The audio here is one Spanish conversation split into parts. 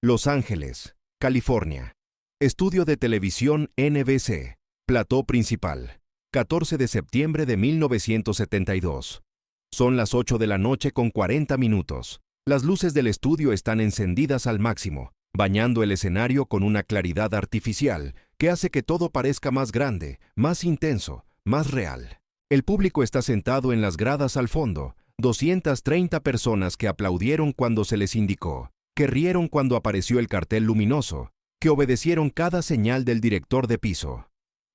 Los Ángeles, California. Estudio de televisión NBC. Plató principal. 14 de septiembre de 1972. Son las 8 de la noche con 40 minutos. Las luces del estudio están encendidas al máximo, bañando el escenario con una claridad artificial que hace que todo parezca más grande, más intenso, más real. El público está sentado en las gradas al fondo, 230 personas que aplaudieron cuando se les indicó, que rieron cuando apareció el cartel luminoso, que obedecieron cada señal del director de piso.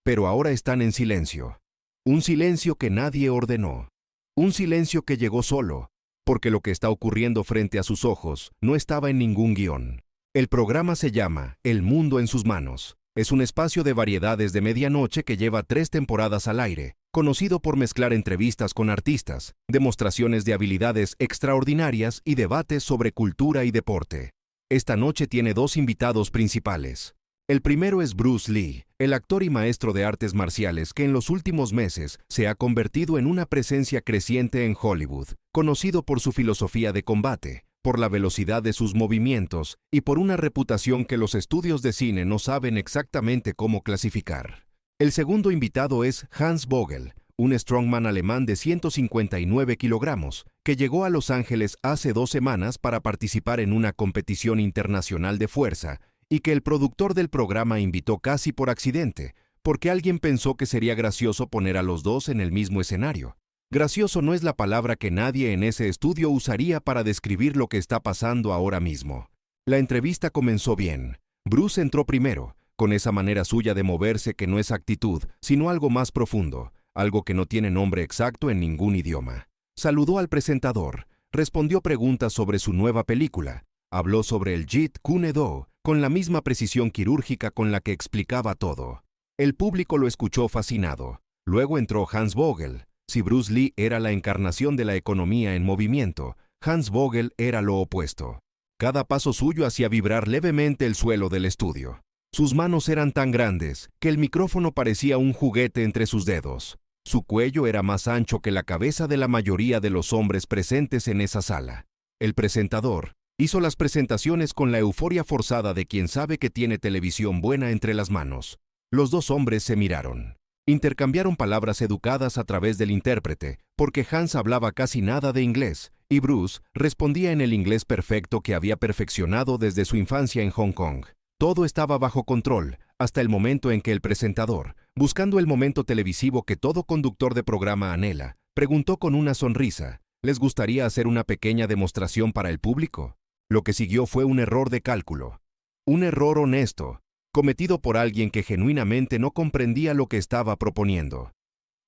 Pero ahora están en silencio. Un silencio que nadie ordenó. Un silencio que llegó solo, porque lo que está ocurriendo frente a sus ojos no estaba en ningún guión. El programa se llama El Mundo en sus Manos. Es un espacio de variedades de medianoche que lleva 3 temporadas al aire, conocido por mezclar entrevistas con artistas, demostraciones de habilidades extraordinarias y debates sobre cultura y deporte. Esta noche tiene 2 invitados principales. El primero es Bruce Lee, el actor y maestro de artes marciales que en los últimos meses se ha convertido en una presencia creciente en Hollywood, conocido por su filosofía de combate, por la velocidad de sus movimientos y por una reputación que los estudios de cine no saben exactamente cómo clasificar. El segundo invitado es Hans Vogel, un strongman alemán de 159 kilogramos, que llegó a Los Ángeles hace 2 semanas para participar en una competición internacional de fuerza y que el productor del programa invitó casi por accidente, porque alguien pensó que sería gracioso poner a los dos en el mismo escenario. Gracioso no es la palabra que nadie en ese estudio usaría para describir lo que está pasando ahora mismo. La entrevista comenzó bien. Bruce entró primero, con esa manera suya de moverse que no es actitud, sino algo más profundo, algo que no tiene nombre exacto en ningún idioma. Saludó al presentador, respondió preguntas sobre su nueva película, habló sobre el Jeet Kune Do, con la misma precisión quirúrgica con la que explicaba todo. El público lo escuchó fascinado. Luego entró Hans Vogel. Si Bruce Lee era la encarnación de la economía en movimiento, Hans Vogel era lo opuesto. Cada paso suyo hacía vibrar levemente el suelo del estudio. Sus manos eran tan grandes que el micrófono parecía un juguete entre sus dedos. Su cuello era más ancho que la cabeza de la mayoría de los hombres presentes en esa sala. El presentador hizo las presentaciones con la euforia forzada de quien sabe que tiene televisión buena entre las manos. Los 2 hombres se miraron. Intercambiaron palabras educadas a través del intérprete, porque Hans hablaba casi nada de inglés, y Bruce respondía en el inglés perfecto que había perfeccionado desde su infancia en Hong Kong. Todo estaba bajo control, hasta el momento en que el presentador, buscando el momento televisivo que todo conductor de programa anhela, preguntó con una sonrisa, ¿les gustaría hacer una pequeña demostración para el público? Lo que siguió fue un error de cálculo. Un error honesto, cometido por alguien que genuinamente no comprendía lo que estaba proponiendo.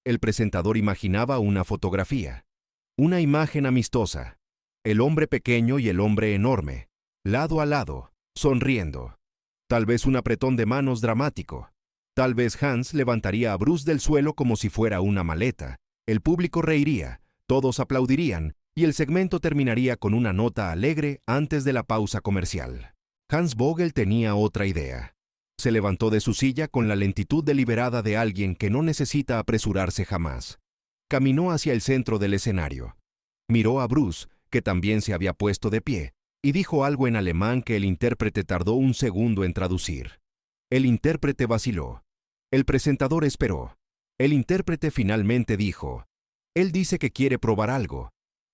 El presentador imaginaba una fotografía, una imagen amistosa, el hombre pequeño y el hombre enorme, lado a lado, sonriendo. Tal vez un apretón de manos dramático. Tal vez Hans levantaría a Bruce del suelo como si fuera una maleta. El público reiría, todos aplaudirían, y el segmento terminaría con una nota alegre antes de la pausa comercial. Hans Vogel tenía otra idea. Se levantó de su silla con la lentitud deliberada de alguien que no necesita apresurarse jamás. Caminó hacia el centro del escenario. Miró a Bruce, que también se había puesto de pie, y dijo algo en alemán que el intérprete tardó un segundo en traducir. El intérprete vaciló. El presentador esperó. El intérprete finalmente dijo: «Él dice que quiere probar algo.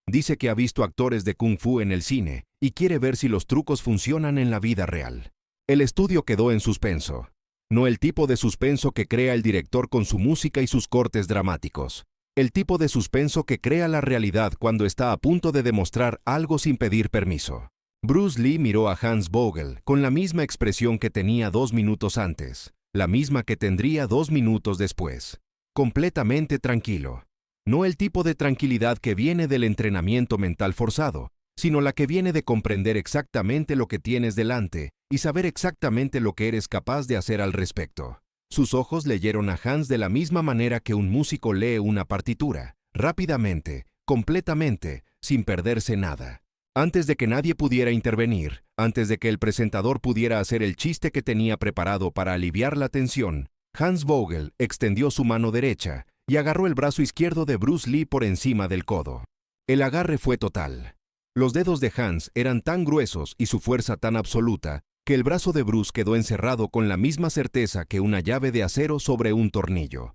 Dice que ha visto actores de Kung Fu en el cine y quiere ver si los trucos funcionan en la vida real». El estudio quedó en suspenso. No el tipo de suspenso que crea el director con su música y sus cortes dramáticos. El tipo de suspenso que crea la realidad cuando está a punto de demostrar algo sin pedir permiso. Bruce Lee miró a Hans Vogel con la misma expresión que tenía 2 minutos antes, la misma que tendría 2 minutos después. Completamente tranquilo. No el tipo de tranquilidad que viene del entrenamiento mental forzado, sino la que viene de comprender exactamente lo que tienes delante y saber exactamente lo que eres capaz de hacer al respecto. Sus ojos leyeron a Hans de la misma manera que un músico lee una partitura, rápidamente, completamente, sin perderse nada. Antes de que nadie pudiera intervenir, antes de que el presentador pudiera hacer el chiste que tenía preparado para aliviar la tensión, Hans Vogel extendió su mano derecha y agarró el brazo izquierdo de Bruce Lee por encima del codo. El agarre fue total. Los dedos de Hans eran tan gruesos y su fuerza tan absoluta que el brazo de Bruce quedó encerrado con la misma certeza que una llave de acero sobre un tornillo.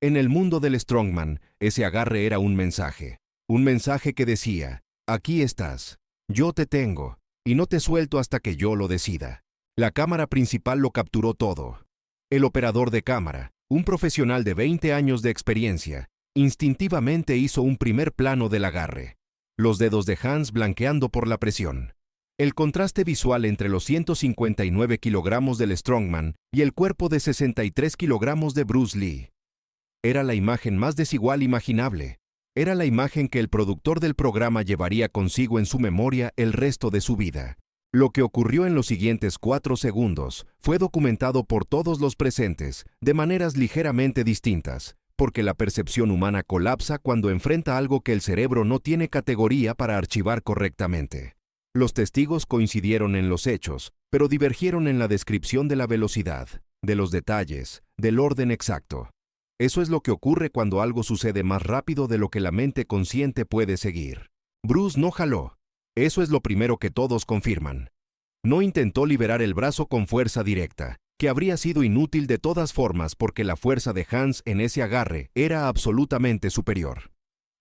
En el mundo del strongman, ese agarre era un mensaje que decía: aquí estás, yo te tengo, y no te suelto hasta que yo lo decida. La cámara principal lo capturó todo. El operador de cámara, un profesional de 20 años de experiencia, instintivamente hizo un primer plano del agarre. Los dedos de Hans blanqueando por la presión. El contraste visual entre los 159 kilogramos del strongman y el cuerpo de 63 kilogramos de Bruce Lee. Era la imagen más desigual imaginable. Era la imagen que el productor del programa llevaría consigo en su memoria el resto de su vida. Lo que ocurrió en los siguientes 4 segundos fue documentado por todos los presentes de maneras ligeramente distintas, porque la percepción humana colapsa cuando enfrenta algo que el cerebro no tiene categoría para archivar correctamente. Los testigos coincidieron en los hechos, pero divergieron en la descripción de la velocidad, de los detalles, del orden exacto. Eso es lo que ocurre cuando algo sucede más rápido de lo que la mente consciente puede seguir. Bruce no jaló. Eso es lo primero que todos confirman. No intentó liberar el brazo con fuerza directa, que habría sido inútil de todas formas porque la fuerza de Hans en ese agarre era absolutamente superior.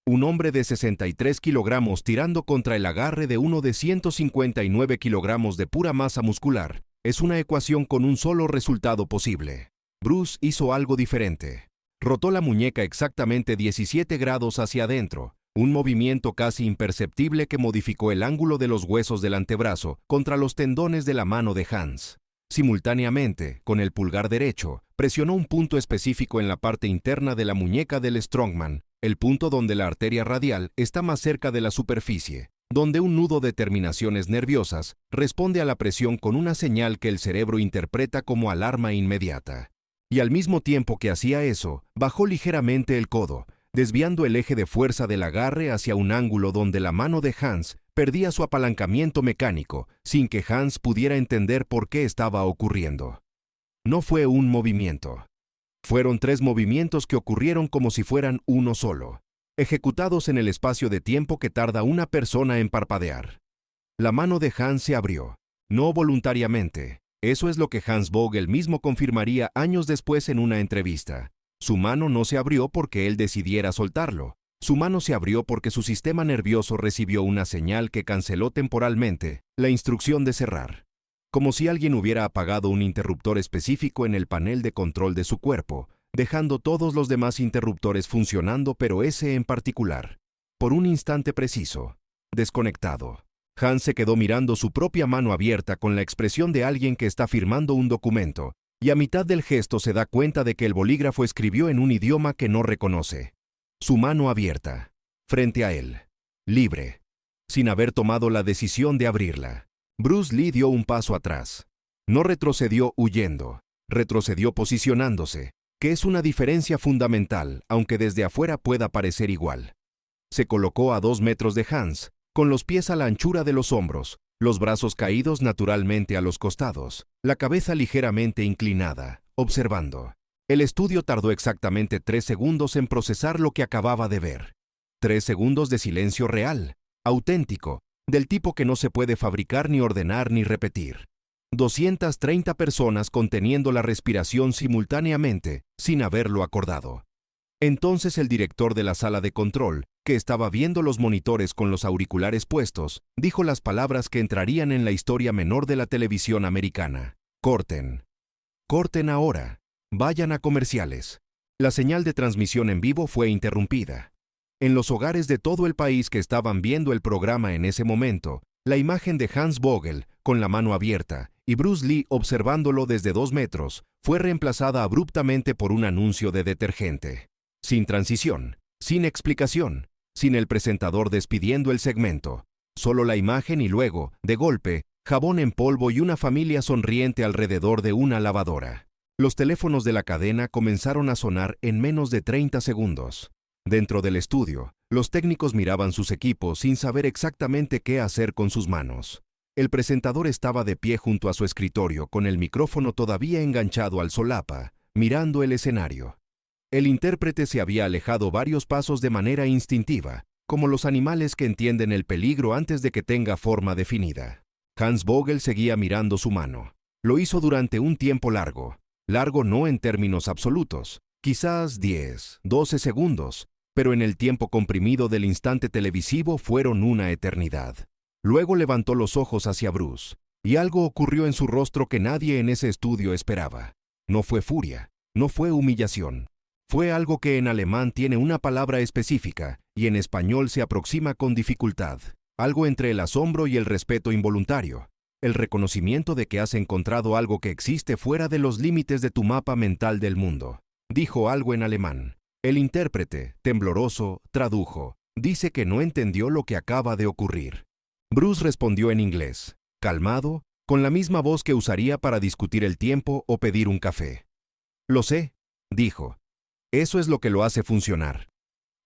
Un hombre de 63 kilogramos tirando contra el agarre de uno de 159 kilogramos de pura masa muscular es una ecuación con un solo resultado posible. Bruce hizo algo diferente. Rotó la muñeca exactamente 17 grados hacia adentro, un movimiento casi imperceptible que modificó el ángulo de los huesos del antebrazo contra los tendones de la mano de Hans. Simultáneamente, con el pulgar derecho, presionó un punto específico en la parte interna de la muñeca del strongman, el punto donde la arteria radial está más cerca de la superficie, donde un nudo de terminaciones nerviosas responde a la presión con una señal que el cerebro interpreta como alarma inmediata. Y al mismo tiempo que hacía eso, bajó ligeramente el codo, desviando el eje de fuerza del agarre hacia un ángulo donde la mano de Hans perdía su apalancamiento mecánico, sin que Hans pudiera entender por qué estaba ocurriendo. No fue un movimiento. Fueron 3 movimientos que ocurrieron como si fueran uno solo, ejecutados en el espacio de tiempo que tarda una persona en parpadear. La mano de Hans se abrió, no voluntariamente. Eso es lo que Hans Vogel mismo confirmaría años después en una entrevista. Su mano no se abrió porque él decidiera soltarlo. Su mano se abrió porque su sistema nervioso recibió una señal que canceló temporalmente la instrucción de cerrar. Como si alguien hubiera apagado un interruptor específico en el panel de control de su cuerpo, dejando todos los demás interruptores funcionando pero ese en particular, por un instante preciso, desconectado. Hans se quedó mirando su propia mano abierta con la expresión de alguien que está firmando un documento, y a mitad del gesto se da cuenta de que el bolígrafo escribió en un idioma que no reconoce. Su mano abierta, frente a él, libre, sin haber tomado la decisión de abrirla. Bruce Lee dio un paso atrás. No retrocedió huyendo, retrocedió posicionándose, que es una diferencia fundamental, aunque desde afuera pueda parecer igual. Se colocó a 2 metros de Hans, con los pies a la anchura de los hombros, los brazos caídos naturalmente a los costados, la cabeza ligeramente inclinada, observando. El estudio tardó exactamente 3 segundos en procesar lo que acababa de ver. 3 segundos de silencio real, auténtico, del tipo que no se puede fabricar ni ordenar ni repetir. 230 personas conteniendo la respiración simultáneamente, sin haberlo acordado. Entonces el director de la sala de control, que estaba viendo los monitores con los auriculares puestos, dijo las palabras que entrarían en la historia menor de la televisión americana. Corten. Corten ahora. Vayan a comerciales. La señal de transmisión en vivo fue interrumpida. En los hogares de todo el país que estaban viendo el programa en ese momento, la imagen de Hans Vogel, con la mano abierta, y Bruce Lee observándolo desde 2 metros, fue reemplazada abruptamente por un anuncio de detergente. Sin transición, sin explicación, sin el presentador despidiendo el segmento. Solo la imagen y luego, de golpe, jabón en polvo y una familia sonriente alrededor de una lavadora. Los teléfonos de la cadena comenzaron a sonar en menos de 30 segundos. Dentro del estudio, los técnicos miraban sus equipos sin saber exactamente qué hacer con sus manos. El presentador estaba de pie junto a su escritorio con el micrófono todavía enganchado al solapa, mirando el escenario. El intérprete se había alejado varios pasos de manera instintiva, como los animales que entienden el peligro antes de que tenga forma definida. Hans Vogel seguía mirando su mano. Lo hizo durante un tiempo largo. Largo no en términos absolutos, quizás 10, 12 segundos, pero en el tiempo comprimido del instante televisivo fueron una eternidad. Luego levantó los ojos hacia Bruce, y algo ocurrió en su rostro que nadie en ese estudio esperaba. No fue furia, no fue humillación. Fue algo que en alemán tiene una palabra específica y en español se aproxima con dificultad. Algo entre el asombro y el respeto involuntario. El reconocimiento de que has encontrado algo que existe fuera de los límites de tu mapa mental del mundo. Dijo algo en alemán. El intérprete, tembloroso, tradujo. Dice que no entendió lo que acaba de ocurrir. Bruce respondió en inglés, calmado, con la misma voz que usaría para discutir el tiempo o pedir un café. Lo sé, dijo. Eso es lo que lo hace funcionar.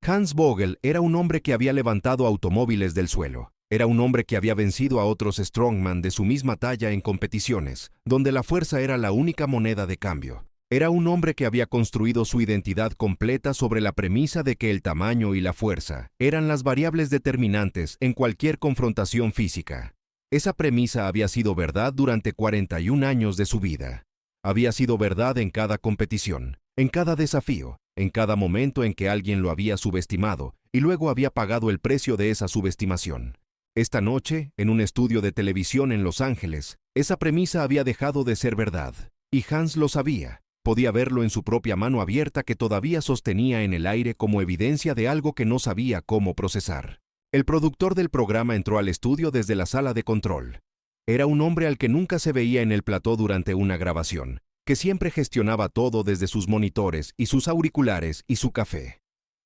Hans Vogel era un hombre que había levantado automóviles del suelo. Era un hombre que había vencido a otros strongman de su misma talla en competiciones, donde la fuerza era la única moneda de cambio. Era un hombre que había construido su identidad completa sobre la premisa de que el tamaño y la fuerza eran las variables determinantes en cualquier confrontación física. Esa premisa había sido verdad durante 41 años de su vida. Había sido verdad en cada competición, en cada desafío, en cada momento en que alguien lo había subestimado y luego había pagado el precio de esa subestimación. Esta noche, en un estudio de televisión en Los Ángeles, esa premisa había dejado de ser verdad, y Hans lo sabía. Podía verlo en su propia mano abierta que todavía sostenía en el aire como evidencia de algo que no sabía cómo procesar. El productor del programa entró al estudio desde la sala de control. Era un hombre al que nunca se veía en el plató durante una grabación, que siempre gestionaba todo desde sus monitores y sus auriculares y su café.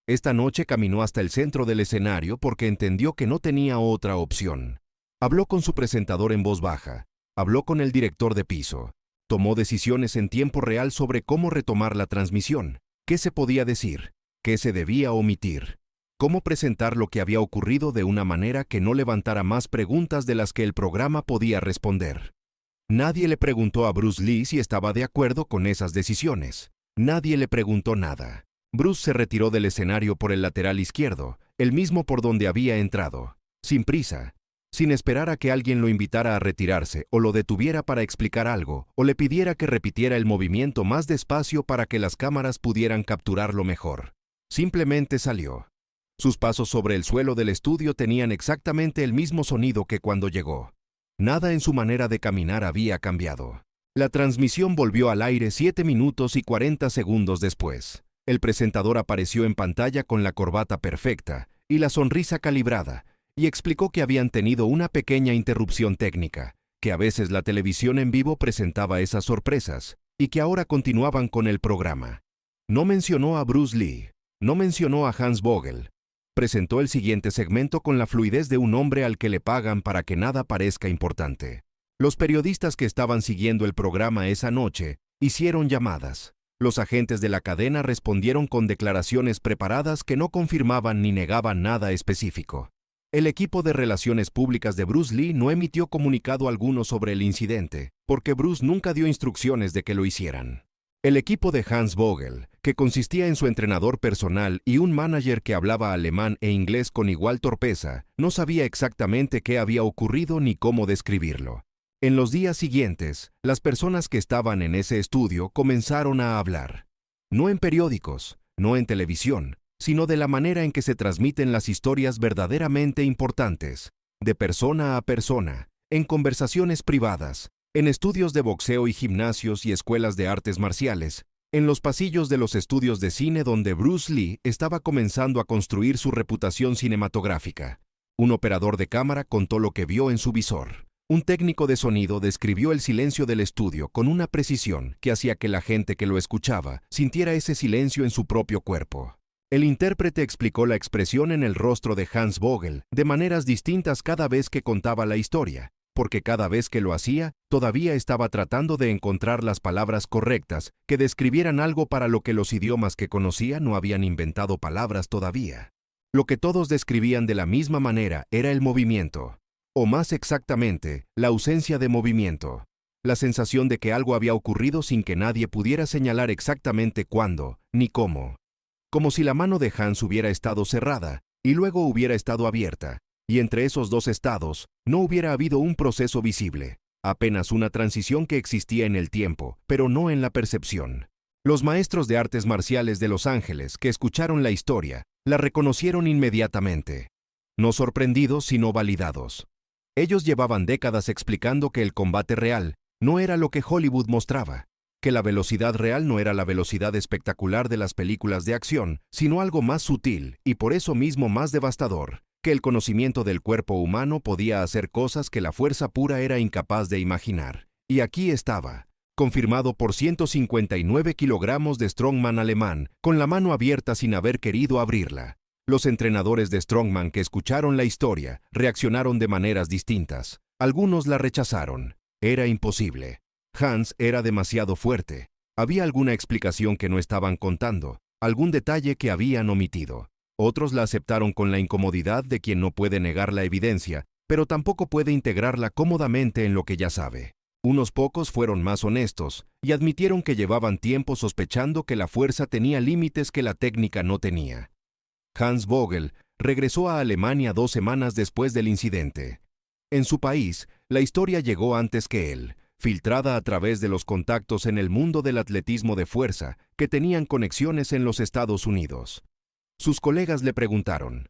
Esta noche caminó hasta el centro del escenario porque entendió que no tenía otra opción. Habló con su presentador en voz baja, habló con el director de piso, tomó decisiones en tiempo real sobre cómo retomar la transmisión, qué se podía decir, qué se debía omitir, cómo presentar lo que había ocurrido de una manera que no levantara más preguntas de las que el programa podía responder. Nadie le preguntó a Bruce Lee si estaba de acuerdo con esas decisiones. Nadie le preguntó nada. Bruce se retiró del escenario por el lateral izquierdo, el mismo por donde había entrado, sin prisa, sin esperar a que alguien lo invitara a retirarse o lo detuviera para explicar algo o le pidiera que repitiera el movimiento más despacio para que las cámaras pudieran capturarlo mejor. Simplemente salió. Sus pasos sobre el suelo del estudio tenían exactamente el mismo sonido que cuando llegó. Nada en su manera de caminar había cambiado. La transmisión volvió al aire 7 minutos y 40 segundos después. El presentador apareció en pantalla con la corbata perfecta y la sonrisa calibrada y explicó que habían tenido una pequeña interrupción técnica, que a veces la televisión en vivo presentaba esas sorpresas y que ahora continuaban con el programa. No mencionó a Bruce Lee, no mencionó a Hans Vogel. Presentó el siguiente segmento con la fluidez de un hombre al que le pagan para que nada parezca importante. Los periodistas que estaban siguiendo el programa esa noche hicieron llamadas. Los agentes de la cadena respondieron con declaraciones preparadas que no confirmaban ni negaban nada específico. El equipo de relaciones públicas de Bruce Lee no emitió comunicado alguno sobre el incidente, porque Bruce nunca dio instrucciones de que lo hicieran. El equipo de Hans Vogel, que consistía en su entrenador personal y un manager que hablaba alemán e inglés con igual torpeza, no sabía exactamente qué había ocurrido ni cómo describirlo. En los días siguientes, las personas que estaban en ese estudio comenzaron a hablar. No en periódicos, no en televisión, sino de la manera en que se transmiten las historias verdaderamente importantes, de persona a persona, en conversaciones privadas, en estudios de boxeo y gimnasios y escuelas de artes marciales, en los pasillos de los estudios de cine donde Bruce Lee estaba comenzando a construir su reputación cinematográfica. Un operador de cámara contó lo que vio en su visor. Un técnico de sonido describió el silencio del estudio con una precisión que hacía que la gente que lo escuchaba sintiera ese silencio en su propio cuerpo. El intérprete explicó la expresión en el rostro de Hans Vogel de maneras distintas cada vez que contaba la historia, porque cada vez que lo hacía, todavía estaba tratando de encontrar las palabras correctas que describieran algo para lo que los idiomas que conocía no habían inventado palabras todavía. Lo que todos describían de la misma manera era el movimiento. O más exactamente, la ausencia de movimiento. La sensación de que algo había ocurrido sin que nadie pudiera señalar exactamente cuándo, ni cómo. Como si la mano de Hans hubiera estado cerrada, y luego hubiera estado abierta, y entre esos dos estados no hubiera habido un proceso visible, apenas una transición que existía en el tiempo, pero no en la percepción. Los maestros de artes marciales de Los Ángeles que escucharon la historia la reconocieron inmediatamente, no sorprendidos sino validados. Ellos llevaban décadas explicando que el combate real no era lo que Hollywood mostraba, que la velocidad real no era la velocidad espectacular de las películas de acción, sino algo más sutil y por eso mismo más devastador, que el conocimiento del cuerpo humano podía hacer cosas que la fuerza pura era incapaz de imaginar. Y aquí estaba, confirmado por 159 kilogramos de strongman alemán, con la mano abierta sin haber querido abrirla. Los entrenadores de strongman que escucharon la historia reaccionaron de maneras distintas. Algunos la rechazaron. Era imposible. Hans era demasiado fuerte. Había alguna explicación que no estaban contando, algún detalle que habían omitido. Otros la aceptaron con la incomodidad de quien no puede negar la evidencia, pero tampoco puede integrarla cómodamente en lo que ya sabe. Unos pocos fueron más honestos y admitieron que llevaban tiempo sospechando que la fuerza tenía límites que la técnica no tenía. Hans Vogel regresó a Alemania 2 semanas después del incidente. En su país, la historia llegó antes que él, filtrada a través de los contactos en el mundo del atletismo de fuerza que tenían conexiones en los Estados Unidos. Sus colegas le preguntaron.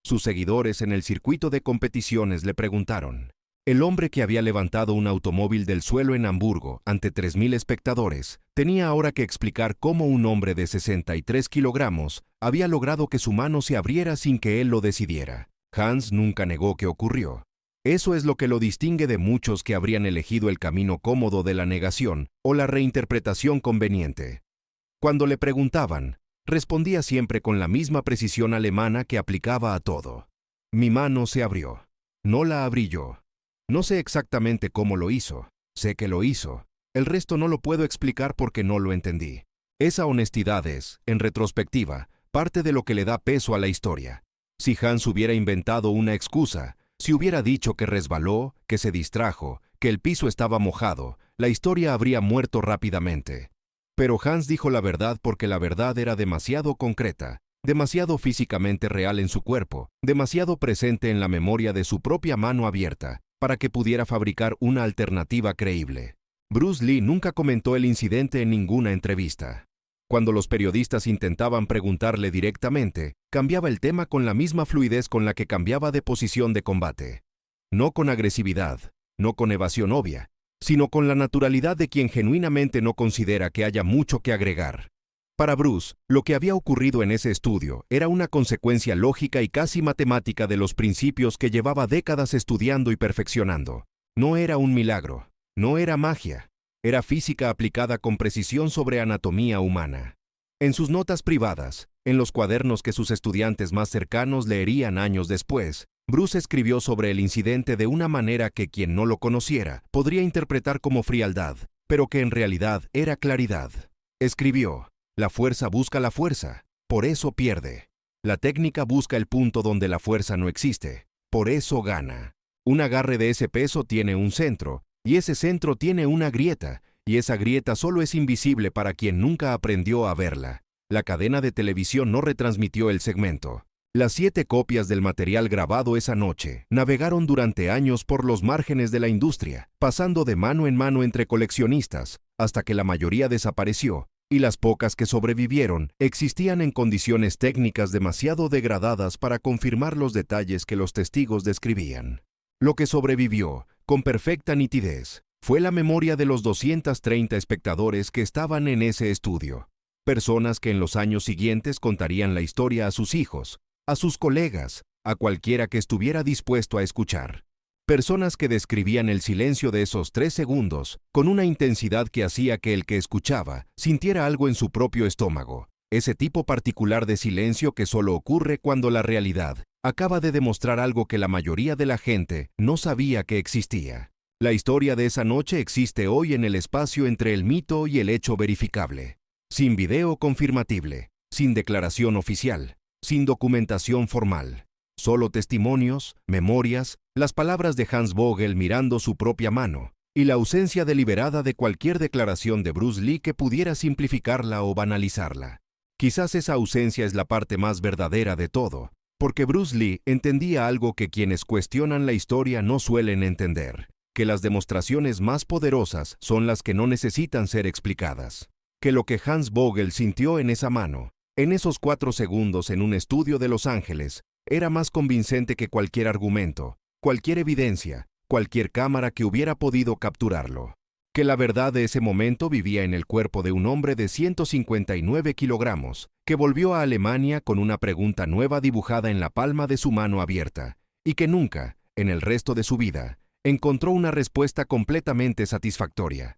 Sus seguidores en el circuito de competiciones le preguntaron. El hombre que había levantado un automóvil del suelo en Hamburgo ante 3.000 espectadores tenía ahora que explicar cómo un hombre de 63 kilogramos había logrado que su mano se abriera sin que él lo decidiera. Hans nunca negó que ocurrió. Eso es lo que lo distingue de muchos que habrían elegido el camino cómodo de la negación o la reinterpretación conveniente. Cuando le preguntaban, respondía siempre con la misma precisión alemana que aplicaba a todo. Mi mano se abrió. No la abrí yo. No sé exactamente cómo lo hizo. Sé que lo hizo. El resto no lo puedo explicar porque no lo entendí. Esa honestidad es, en retrospectiva, parte de lo que le da peso a la historia. Si Hans hubiera inventado una excusa, si hubiera dicho que resbaló, que se distrajo, que el piso estaba mojado, la historia habría muerto rápidamente. Pero Hans dijo la verdad porque la verdad era demasiado concreta, demasiado físicamente real en su cuerpo, demasiado presente en la memoria de su propia mano abierta, para que pudiera fabricar una alternativa creíble. Bruce Lee nunca comentó el incidente en ninguna entrevista. Cuando los periodistas intentaban preguntarle directamente, cambiaba el tema con la misma fluidez con la que cambiaba de posición de combate. No con agresividad, no con evasión obvia, sino con la naturalidad de quien genuinamente no considera que haya mucho que agregar. Para Bruce, lo que había ocurrido en ese estudio era una consecuencia lógica y casi matemática de los principios que llevaba décadas estudiando y perfeccionando. No era un milagro, no era magia, era física aplicada con precisión sobre anatomía humana. En sus notas privadas, en los cuadernos que sus estudiantes más cercanos leerían años después, Bruce escribió sobre el incidente de una manera que quien no lo conociera podría interpretar como frialdad, pero que en realidad era claridad. Escribió: la fuerza busca la fuerza, por eso pierde. La técnica busca el punto donde la fuerza no existe, por eso gana. Un agarre de ese peso tiene un centro, y ese centro tiene una grieta, y esa grieta solo es invisible para quien nunca aprendió a verla. La cadena de televisión no retransmitió el segmento. Las 7 copias del material grabado esa noche navegaron durante años por los márgenes de la industria, pasando de mano en mano entre coleccionistas, hasta que la mayoría desapareció, y las pocas que sobrevivieron existían en condiciones técnicas demasiado degradadas para confirmar los detalles que los testigos describían. Lo que sobrevivió, con perfecta nitidez, fue la memoria de los 230 espectadores que estaban en ese estudio, personas que en los años siguientes contarían la historia a sus hijos, a sus colegas, a cualquiera que estuviera dispuesto a escuchar. Personas que describían el silencio de esos 3 segundos con una intensidad que hacía que el que escuchaba sintiera algo en su propio estómago, ese tipo particular de silencio que solo ocurre cuando la realidad acaba de demostrar algo que la mayoría de la gente no sabía que existía. La historia de esa noche existe hoy en el espacio entre el mito y el hecho verificable, sin video confirmatible, sin declaración oficial, sin documentación formal. Solo testimonios, memorias, las palabras de Hans Vogel mirando su propia mano, y la ausencia deliberada de cualquier declaración de Bruce Lee que pudiera simplificarla o banalizarla. Quizás esa ausencia es la parte más verdadera de todo, Porque Bruce Lee entendía algo que quienes cuestionan la historia no suelen entender, que las demostraciones más poderosas son las que no necesitan ser explicadas. Que lo que Hans Vogel sintió en esa mano, en esos 4 segundos en un estudio de Los Ángeles, era más convincente que cualquier argumento, cualquier evidencia, cualquier cámara que hubiera podido capturarlo. Que la verdad de ese momento vivía en el cuerpo de un hombre de 159 kilogramos, que volvió a Alemania con una pregunta nueva dibujada en la palma de su mano abierta, y que nunca, en el resto de su vida, encontró una respuesta completamente satisfactoria.